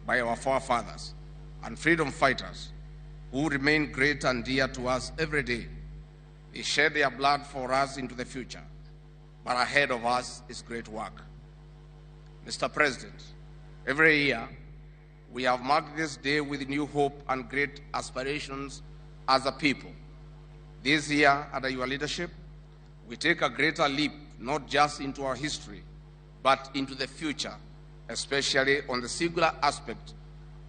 by our forefathers and freedom fighters who remain great and dear to us every day. They shed their blood for us into the future, but ahead of us is great work. Mr. President, every year we have marked this day with new hope and great aspirations as a people. This year, under your leadership, we take a greater leap, not just into our history, but into the future, especially on the singular aspect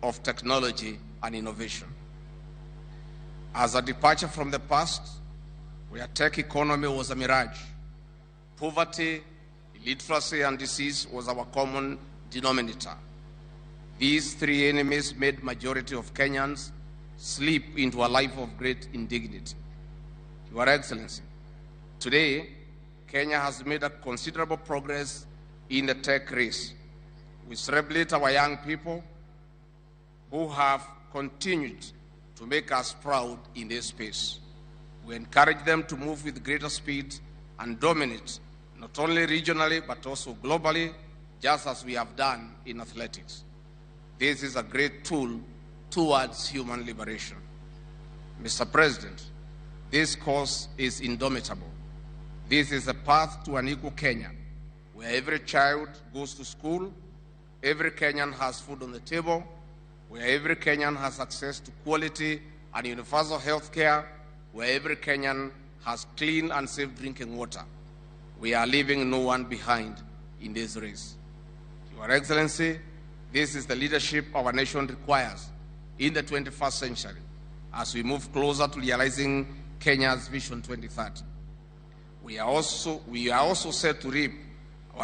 of technology and innovation. As a departure from the past, where tech economy was a mirage, poverty, illiteracy, and disease was our common denominator. These three enemies made majority of Kenyans slip into a life of great indignity. Your Excellency, today, Kenya has made a considerable progress in the tech race. We celebrate our young people who have continued to make us proud in this space. We encourage them to move with greater speed and dominate not only regionally but also globally, just as we have done in athletics. This is a great tool towards human liberation. Mr. President, this cause is indomitable. This is a path to an equal Kenya, where every child goes to school, every Kenyan has food on the table, where every Kenyan has access to quality and universal health care, where every Kenyan has clean and safe drinking water. We are leaving no one behind in this race. Your Excellency, this is the leadership our nation requires in the 21st century as we move closer to realizing Kenya's Vision 2030. We are also set to reap